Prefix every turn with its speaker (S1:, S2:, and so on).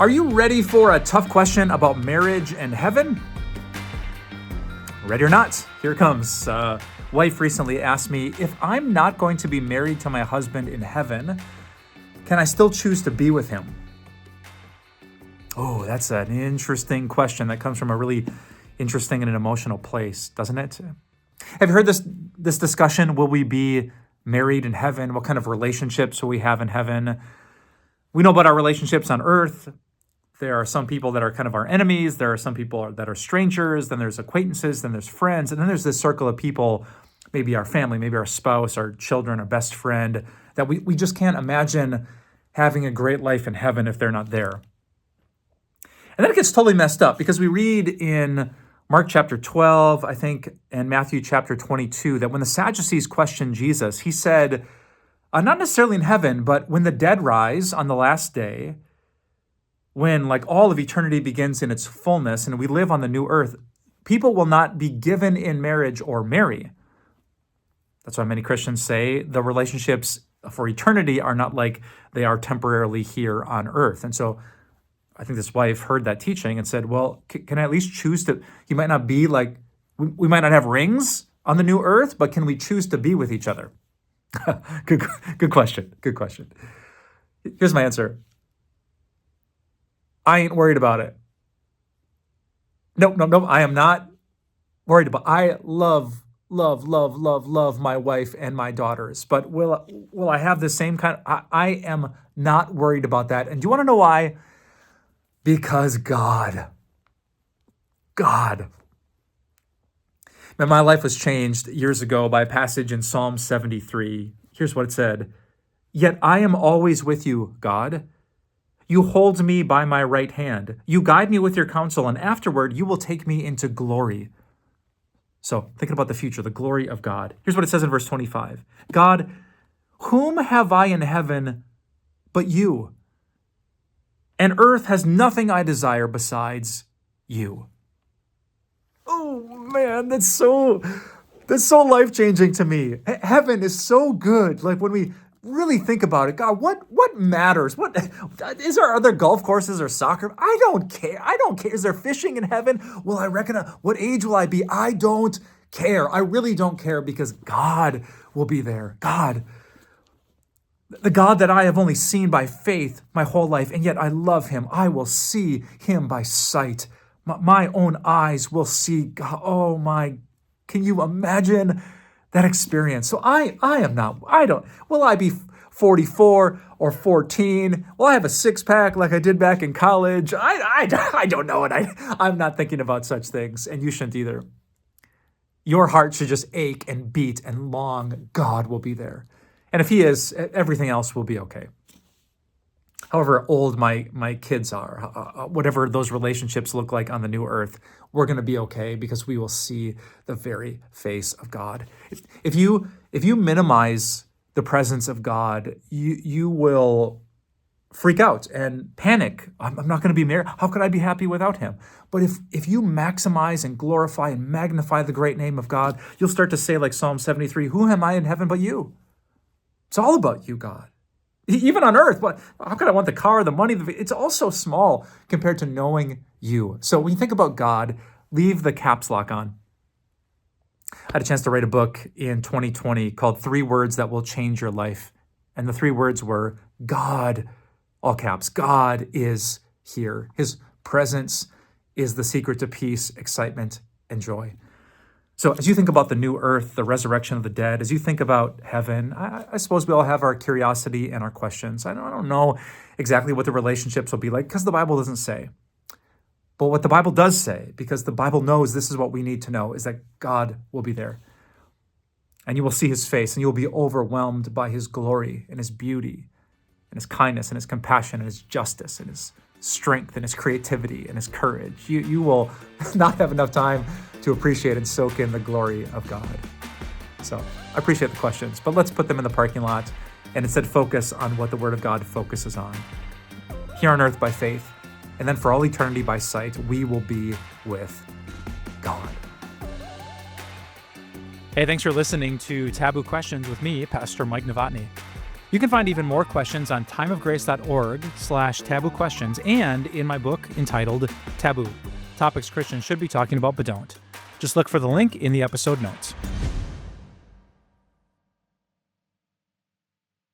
S1: Are you ready for a tough question about marriage and heaven? Ready or not, here it comes. Wife recently asked me, if I'm not going to be married to my husband in heaven, can I still choose to be with him? Oh, that's an interesting question that comes from a really interesting and an emotional place, doesn't it? Have you heard this discussion? Will we be married in heaven? What kind of relationships will we have in heaven? We know about our relationships on earth. There are some people that are kind of our enemies. There are some people that are strangers. Then there's acquaintances. Then there's friends. And then there's this circle of people, maybe our family, maybe our spouse, our children, our best friend, that we just can't imagine having a great life in heaven if they're not there. And then it gets totally messed up because we read in Mark chapter 12, I think, and Matthew chapter 22, that when the Sadducees questioned Jesus, he said, not necessarily in heaven, but when the dead rise on the last day, when like all of eternity begins in its fullness and we live on the new earth, people will not be given in marriage or marry. That's why many Christians say the relationships for eternity are not like they are temporarily here on earth. And so I think this wife heard that teaching and said, well, can I at least choose to, you might not be like, we might not have rings on the new earth, but can we choose to be with each other? Good question. Good question. Here's my answer. I ain't worried about it. No, I am not worried about it. I love my wife and my daughters. But will I have the same kind of, I am not worried about that. And do you want to know why? Because God. Man, my life was changed years ago by a passage in Psalm 73. Here's what it said. Yet I am always with you, God. You hold me by my right hand. You guide me with your counsel, and afterward you will take me into glory. So, thinking about the future, the glory of God. Here's what it says in verse 25. God, whom have I in heaven but you? And earth has nothing I desire besides you. Oh man, that's so life-changing to me. Heaven is so good. Like when we really think about it, God, what matters? What is there other golf courses or soccer? I don't care. Is there fishing in heaven? Will I reckon what age will I be? I don't care. I really don't care because God will be there. God. The God that I have only seen by faith my whole life, and yet I love him. I will see him by sight. My own eyes will see God. Oh my, can you imagine that experience? So will I be 44 or 14? Will I have a six-pack like I did back in college? I don't know, and I'm not thinking about such things, and you shouldn't either. Your heart should just ache and beat and long. God will be there. And if he is, everything else will be okay. However old my kids are, whatever those relationships look like on the new earth, we're going to be okay because we will see the very face of God. If you minimize the presence of God, you will freak out and panic. I'm not going to be married. How could I be happy without him? But if you maximize and glorify and magnify the great name of God, you'll start to say like Psalm 73, who am I in heaven but you? It's all about you, God. Even on earth, how could I want the car, the money? It's all so small compared to knowing you. So when you think about God, leave the caps lock on. I had a chance to write a book in 2020 called 3 Words That Will Change Your Life. And the 3 words were God, all caps. God is here. His presence is the secret to peace, excitement, and joy. So as you think about the new earth, the resurrection of the dead, as you think about heaven, I suppose we all have our curiosity and our questions. I don't know exactly what the relationships will be like because the Bible doesn't say. But what the Bible does say, because the Bible knows this is what we need to know, is that God will be there. And you will see his face and you will be overwhelmed by his glory and his beauty and his kindness and his compassion and his justice and his strength and his creativity and his courage. You will not have enough time to appreciate and soak in the glory of God. So I appreciate the questions, but let's put them in the parking lot and instead focus on what the Word of God focuses on. Here on earth by faith, and then for all eternity by sight, we will be with God.
S2: Hey, thanks for listening to Taboo Questions with me, Pastor Mike Novotny.
S1: You can find even more questions on timeofgrace.org/taboo questions and in my book entitled Taboo, Topics Christians Should Be Talking About But Don't. Just look for the link in the episode notes.